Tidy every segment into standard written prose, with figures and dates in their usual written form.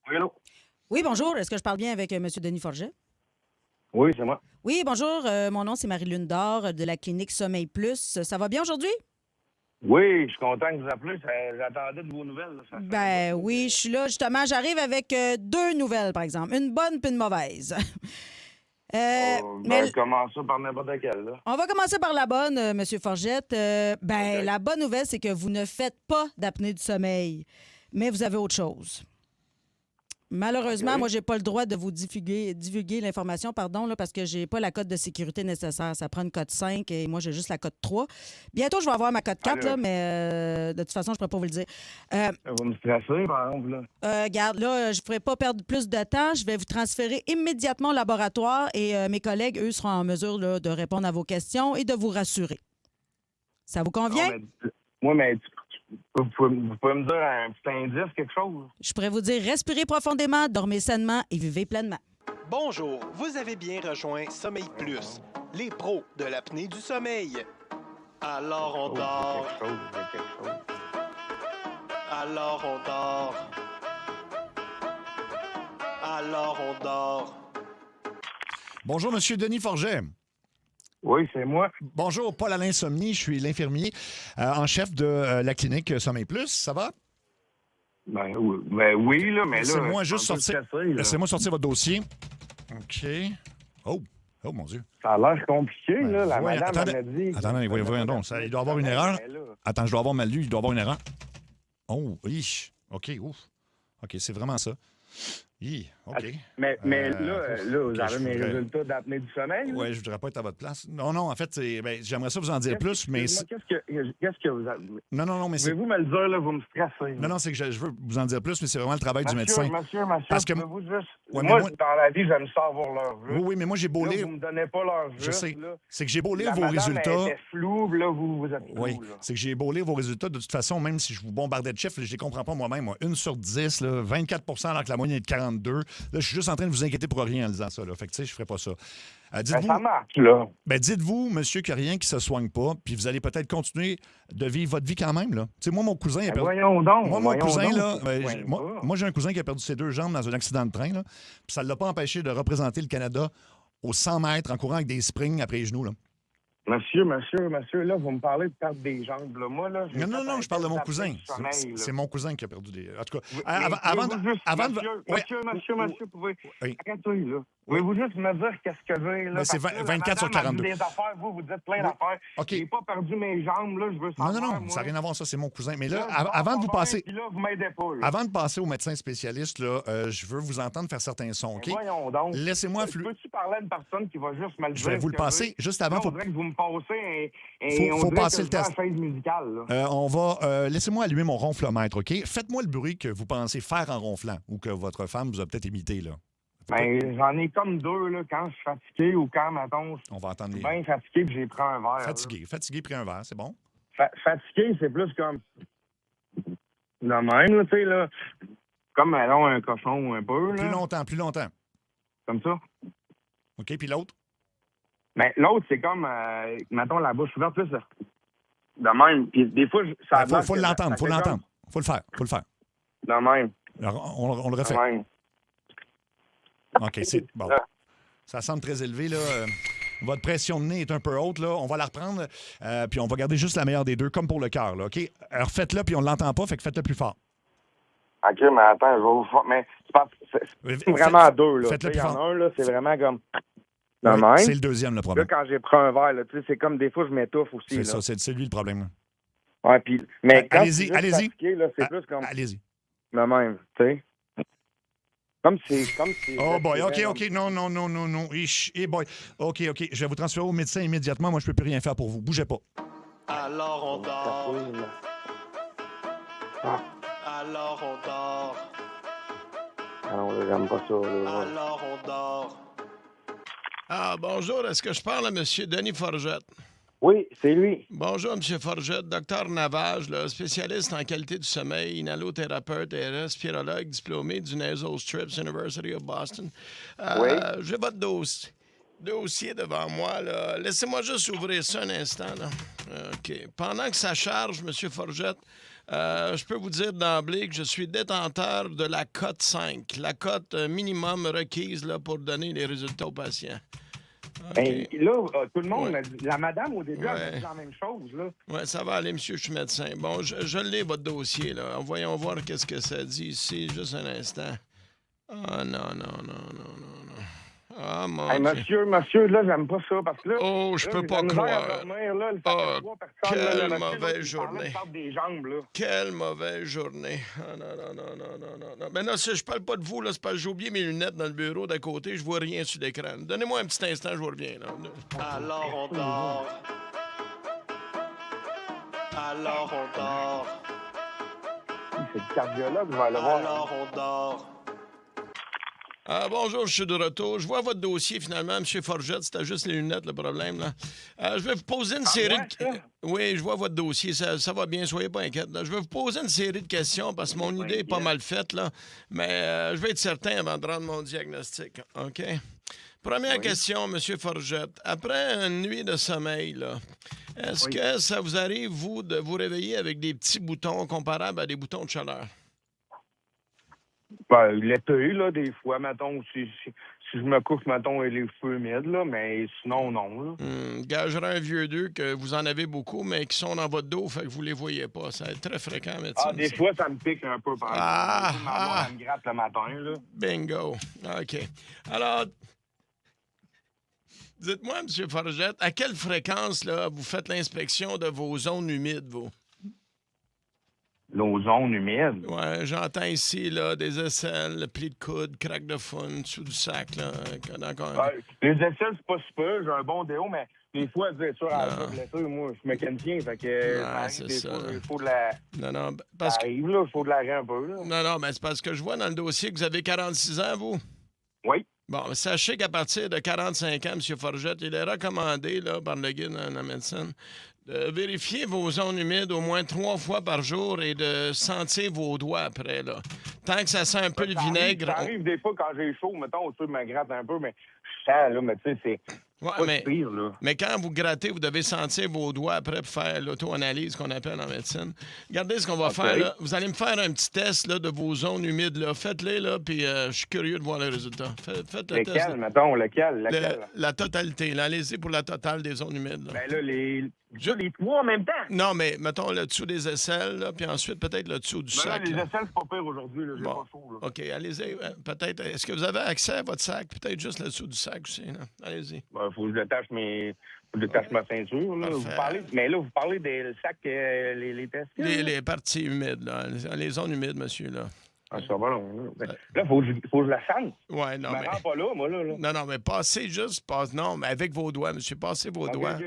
Oui, allô? Oui, bonjour. Est-ce que je parle bien avec M. Denis Forget? Oui, c'est moi. Oui, bonjour. Mon nom, c'est Marie-Lune Dor de la clinique Sommeil Plus. Ça va bien aujourd'hui? Oui, je suis content que vous appelez. J'attendais de vos nouvelles. Là. Ça fait un Ben bout, là, oui, je suis là. Justement, j'arrive avec deux nouvelles, par exemple. Une bonne puis une mauvaise. Mais commencer par n'importe quelle, là. on va commencer par la bonne, M. Forgette. OK. La bonne nouvelle, c'est que vous ne faites pas d'apnée du sommeil, mais vous avez autre chose. Malheureusement, moi, OK. j'ai pas le droit de vous divulguer l'information, pardon, là, parce que j'ai pas la cote de sécurité nécessaire. Ça prend une cote 5 et moi, j'ai juste la cote 3. Bientôt, je vais avoir ma cote 4, Allez, là, mais de toute façon, je ne pourrais pas vous le dire. Euh, vous me stressez, par exemple, là. Garde, là, je ne pourrais pas perdre plus de temps. Je vais vous transférer immédiatement au laboratoire et mes collègues, eux, seront en mesure là, de répondre à vos questions et de vous rassurer. Ça vous Non, convient? mais... Moi, mais vous pouvez me dire un petit indice, quelque chose? Je pourrais vous dire respirez profondément, dormez sainement et vivez pleinement. Bonjour, vous avez bien rejoint Sommeil Plus, les pros de l'apnée du sommeil. Alors on dort, Il y a quelque chose. alors on dort, alors on dort. Bonjour, Monsieur Denis Forget. Oui, c'est moi. Bonjour, Paul-Alain Somni, je suis l'infirmier en chef de la clinique Sommeil Plus. Ça va? Oui, là, mais là... Laissez-moi je suis juste un peu sortir. stressé, là. Laissez-moi sortir votre dossier. OK. Oh. Oh, mon Dieu. Ça a l'air compliqué, là. La voyons, madame attendez. m'a dit... Attendez, voyons donc. Il doit y avoir une erreur. Mais là, Attends, je dois avoir mal lu. Il doit y avoir une erreur. Oh, oui. OK, ouf. OK, c'est vraiment ça. Hi, OK. Mais là, vous OK, avez je mes voudrais- résultats d'apnée du sommeil? là? Oui, je voudrais pas être à votre place. Non, en fait, j'aimerais ça vous en dire plus, mais... Qu'est-ce que vous avez... Non, mais c'est... Pouvez-vous me le dire, là, vous me stressez. là. Non, c'est que je veux vous en dire plus, mais c'est vraiment le travail du médecin. Monsieur, Parce que- pouvez-vous juste... Ouais, mais moi, moi- dans la vie, j'aime ça avoir l'heure Oui, juste. oui, mais moi, j'ai beau Là, lire... vous me donnez pas l'heure Je juste. sais. Là. C'est que j'ai beau lire La vos madame, résultats... elle était floue, là, vous êtes flou. Oui, Là. c'est que j'ai beau lire vos résultats. De toute façon, même si je vous bombardais de chiffres, je les comprends pas moi-même. Moi. 1 sur 10, là, 24 alors que la moyenne est de 42. Là, je suis juste en train de vous inquiéter pour rien en disant ça. Là. Fait que, tu sais, je ferais pas ça. Dites-vous, Ça marche, là. dites-vous, monsieur, qu'il n'y a rien qui se soigne pas, puis vous allez peut-être continuer de vivre votre vie quand même. Là. Tu sais, moi, mon cousin... il a perdu... Voyons donc. Moi, mon voyons cousin, donc, là, ça ben, soigne pas. moi, j'ai un cousin qui a perdu ses 2 jambes dans un accident de train, là, puis ça ne l'a pas empêché de représenter le Canada aux 100 mètres en courant avec des springs après les genoux. Là. Monsieur, là, vous me parlez de perdre des jambes, là. Moi, là, j'ai Non, fait un je parle de mon test cousin. d'apnée du sommeil, là. C'est mon cousin qui a perdu des... En tout cas, Mais avant pouvez-vous juste- avant de... Monsieur, pouvez... Oui. Arrêtez, là. Pouvez-vous juste me dire qu'est-ce que j'ai, là? Ben, c'est Parce que là, 24 sur la madame 42. a dit des affaires, vous dites plein Oui. d'affaires. OK. J'ai pas perdu mes jambes, là, je veux savoir, Non, moi. ça n'a rien à voir, ça, c'est mon cousin. Mais là, Là, je dors avant de vous pas bien, passer... puis là, vous m'aidez pas, là. Avant de passer au médecin spécialiste, là, je veux vous entendre faire certains sons, OK? Voyons donc. Laissez-moi... Peux-tu parler à une personne qui va juste me le dire? Je vais vous le ce que passer. j'ai? Juste avant, Là, faut... on dirait que vous me passez Faut on dirait passer que le je vais à test. la chaise musicale, là. on va... laissez-moi allumer mon ronflomètre, OK? Faites-moi le bruit que vous pensez faire en ronflant ou que votre femme vous a peut-être imité, là. Ben, j'en ai comme deux, là, quand je suis fatigué ou quand, mettons, On va entendre je les... suis bien fatigué puis j'ai pris un verre. Fatigué, pris un verre, c'est bon? Fatigué, c'est plus comme de même, là, tu sais, là. Comme, allons, un cochon un peu, là. Plus longtemps. Comme ça. OK, puis l'autre? Mais l'autre, c'est comme, mettons, la bouche ouverte, plus de même. Puis des fois, ça a l'air Faut que l'entendre, ça fait comme Faut le faire. de même. Alors, on le refait. De même. OK, c'est bon. Ça semble très élevé, là. Votre pression de nez est un peu haute, là. On va la reprendre, puis on va garder juste la meilleure des deux, comme pour le cœur, là, OK? Alors, faites-le, puis on ne l'entend pas, fait que faites-le plus fort. OK, mais attends, je vais vous faire... Mais c'est vraiment à deux, là. Faites-le Il y plus en a fort. un, là, c'est vraiment comme... De Oui, même. c'est le deuxième, le Là, problème. quand j'ai pris un verre, là, tu sais, c'est comme des fois, je m'étouffe aussi, C'est là. ça, c'est lui le problème. là. Ouais, puis... Mais quand Allez-y, je suis juste fatigué, là, c'est plus comme... Allez-y. De même, tu sais. Comme si... Oh boy, OK. Non. Boy. OK. Je vais vous transférer au médecin immédiatement. Moi, je peux plus rien faire pour vous. Bougez pas. Alors on dort, alors on dort, Ah non, là, j'aime pas ça, là. alors on dort. Ah, bonjour. Est-ce que je parle à M. Denis Forgette? Oui, c'est lui. Bonjour, M. Forgette. Docteur Navage, là, spécialiste en qualité du sommeil, inhalothérapeute et respirologue diplômé du Nasal Strips University of Boston. Oui. J'ai votre dossier. dossier devant moi, là. Laissez-moi juste ouvrir ça un instant, là. OK. Pendant que ça charge, M. Forgette, je peux vous dire d'emblée que je suis détenteur de la cote 5, la cote minimum requise là, pour donner les résultats aux patients. OK. Ben, là, tout le monde, Ouais. la madame, au début, Ouais. elle a dit la même chose, là. Oui, ça va aller, monsieur, je suis médecin. Bon, je l'ai, votre dossier, là. Voyons voir qu'est-ce que ça dit ici, juste un instant. Ah, non. Ah, mon Hey, Dieu. monsieur, là, j'aime pas ça, parce que là... Oh, je là, peux j'ai pas de la misère à croire. dormir, là, le fait Ah, que 3 personnes, là, quelle le monsieur, mauvaise là, il parlait journée. de perdre des jambes, là. Quelle mauvaise journée. Ah, non. Mais non, je parle pas de vous, là. C'est parce que j'ai oublié mes lunettes dans le bureau d'à côté. Je vois rien sur l'écran. Donnez-moi un petit instant, je vous reviens, là. Alors on dort. Alors on dort. C'est le cardiologue, je vais aller voir. Alors on dort. Ah, bonjour, je suis de retour. Je vois votre dossier, finalement, M. Forgette. C'était juste les lunettes, le problème, là. Je vais vous poser une série ouais, de... ça? Oui, je vois votre dossier. Ça va bien, soyez pas inquiète. là. Je vais vous poser une série de questions parce que mon idée est pas mal faite, là. Mais je vais être certain avant de rendre mon diagnostic. OK? Première question, M. Forgette. Après une nuit de sommeil, là, est-ce que ça vous arrive, vous, de vous réveiller avec des petits boutons comparables à des boutons de chaleur? Ben, l'été, là, des fois, mettons, si je me couche, mettons, et les cheveux humides, là, mais sinon, non, là. Gagerai un vieux d'eux que vous en avez beaucoup, mais qui sont dans votre dos, fait que vous les voyez pas. Ça va être très fréquent, médecin. Ah, des fois, ça me pique un peu, par exemple. Ma voix, elle me gratte le matin, là. Bingo. OK. Alors, dites-moi, M. Forgette, à quelle fréquence là, vous faites l'inspection de vos zones humides, vous? Nos zones humides. Ouais, j'entends ici là, des aisselles, plis de coude, craque de fun, dessous du sac. Là, Les aisselles, c'est pas super. J'ai un bon déo, mais des fois, c'est sûr, à la blessure, moi, je suis mécanicien, fait que ça arrive, c'est des ça. fois, il faut de la... Non, parce Ça que... arrive, là, il faut de l'argent un peu, là. Non, mais c'est parce que je vois dans le dossier que vous avez 46 ans, vous. Oui. Bon, sachez qu'à partir de 45 ans, M. Forgette, il est recommandé là, par le guide en médecine de vérifier vos zones humides au moins 3 fois par jour et de sentir vos doigts après. Là. Tant que ça sent un peu le vinaigre... Ça arrive des fois quand j'ai chaud, mettons, au-dessus de me gratte un peu, mais je sens, là, mais tu sais, c'est pas si pire, là. Mais quand vous grattez, vous devez sentir vos doigts après pour faire l'auto-analyse qu'on appelle en médecine. Regardez ce qu'on va faire. Là. Vous allez me faire un petit test là, de vos zones humides. Là. Faites-les, là, puis je suis curieux de voir le résultat. Faites le test. Mettons, lequel? La totalité. Là. Allez-y pour la totale des zones humides. Là. Ben là, les 3 en même temps. Non, mais mettons le dessous des aisselles, là, puis ensuite peut-être le dessous du Ben sac. là, les là. aisselles, c'est pas pire aujourd'hui, là. J'ai Bon. pas chaud, là. OK, allez-y. Peut-être. Est-ce que vous avez accès à votre sac? Peut-être juste le dessous du sac aussi. Là. Allez-y. Ben, faut que je détache ma ceinture, là. Mais là, vous parlez des sacs, les testicules. Les parties humides, là. Les zones humides, monsieur, là. Ah, ça va, là. Là, faut que je la sente. Ouais, non, Je me mais... rends pas là, moi, là. Non, mais passez juste... Non, mais avec vos doigts, monsieur. Passez vos doigts. OK.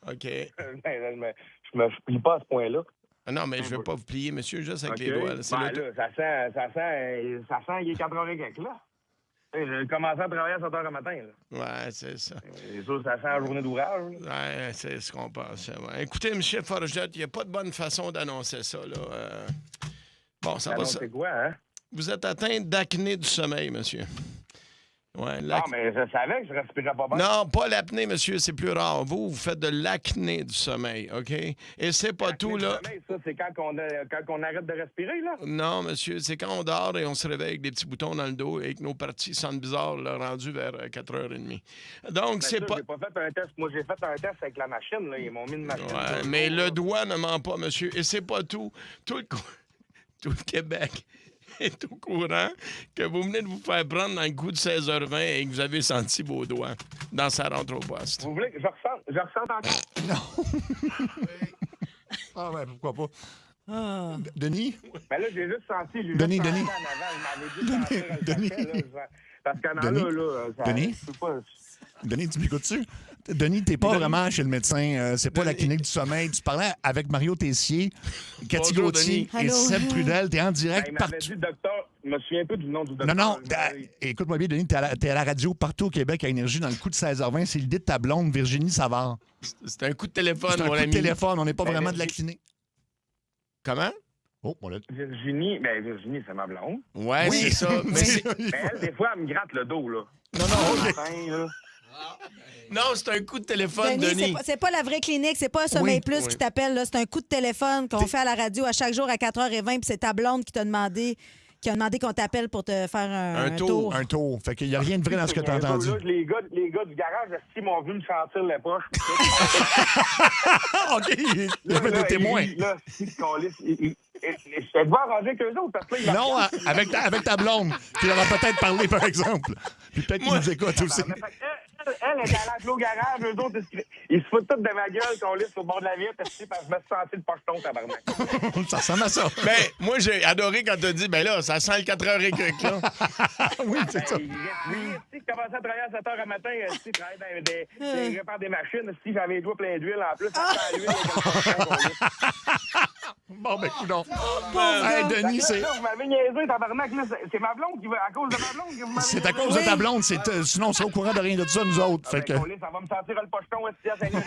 OK. Je me plie pas à ce point-là. Ah non, mais je ne vais pas vous plier, monsieur, juste avec les OK. doigts. Là. C'est Ben l'auto- là, ça sent, il est 4h quelques, là. J'ai commencé à travailler à 7h le matin, là. Ouais, c'est ça. C'est sûr, ça sent la journée d'ouvrage, là. Ouais, c'est ce qu'on pensait. Ouais. Écoutez, M. Forgette, il n'y a pas de bonne façon d'annoncer ça, là. Bon, ça va... C'est quoi, hein? Vous êtes atteint d'acné du sommeil, monsieur. Ouais, Non, mais je savais que je respirais pas bien. Non, pas l'apnée, monsieur, c'est plus rare. Vous faites de l'acné du sommeil, OK? Et c'est pas tout, là. Ça, c'est quand on arrête de respirer, là? Non, monsieur, c'est quand on dort et on se réveille avec des petits boutons dans le dos et que nos parties sentent bizarre, là, rendues vers 4h30. Donc, c'est pas... J'ai pas fait un test. Moi, j'ai fait un test avec la machine, là. Ils m'ont mis une machine. Ouais, mais le doigt ne ment pas, monsieur. Et c'est pas tout. Tout le Québec est au courant que vous venez de vous faire prendre dans le coup de 16h20 et que vous avez senti vos doigts dans sa rentre au poste. Vous voulez que je ressente encore? Non. Ah ouais, pourquoi pas. Ah. Denis? Mais là, j'ai juste senti. Denis. En avant, il m'avait dit de sentir un Denis. cachet, là, parce qu'en Denis. là, ça, Denis. je peux pas... Denis, tu m'écoutes-tu? Denis, t'es pas vraiment chez le médecin. C'est pas la clinique du sommeil. Tu parlais avec Mario Tessier, Cathy Bonjour, Gauthier Denis. et Allô? Seb Prudel. T'es en direct Il m'avait partout. dit docteur. Je me souviens pas du nom du docteur. Non, écoute-moi bien, Denis, t'es à la radio partout au Québec à Énergie dans le coup de 16h20. C'est l'idée de ta blonde, Virginie Savard. C'est un coup de téléphone, C'est un mon coup de ami. téléphone. On n'est pas Ben, vraiment de la clinique. Comment? Oh, on l'a... Virginie, c'est ma blonde. Ouais, Oui. c'est ça. Mais Mais elle, des fois, elle me gratte le dos, là. Non, Le OK. matin, là. Non, c'est un coup de téléphone, Denis, Denis. c'est pas la vraie clinique, c'est pas Sommeil Oui, Plus oui. qui t'appelle, là. C'est un coup de téléphone qu'on fait à la radio à chaque jour à 4h20, puis c'est ta blonde qui a demandé qu'on t'appelle pour te faire un tour. Un tour. Fait qu'il n'y a rien de vrai dans ce que tu as entendu. Là, les gars du garage, ils m'ont vu me sentir les poches. OK, il y avait des témoins. Là, je devais arranger avec eux autres parce que là, Non, avec ta blonde, qui leur a peut-être parlé, par exemple. Puis peut-être qu'ils nous écoutent aussi. Elle est à l'enclos garage, eux autres, ils se foutent tous de ma gueule qu'on lisse au bord de la vitre, parce que je me suis senti le pocheton, tabarnak. Ça ressemble à ça. Ben, moi, j'ai adoré quand t'as dit, ben là, ça sent le 4h et quelques, là. Oui, c'est ça. Oui, si je commençais à travailler à 7 h à matin, si je travaillais dans répare des machines, si j'avais les doigts pleins d'huile en plus, ça sent l'huile avec le pocheton qu'on lisse. Bon, ben, coudonc. Pauvre Hey, gars. Denis, c'est... Là, vous m'avez niaisé, tabarnak, là, c'est ma blonde qui va, à cause de ma blonde que vous m'avez C'est à cause de ta blonde. Sinon, on serait au courant de rien de ça, nous autres. Fait que... Ça va me sentir le pocheton, aussi, à 5 h.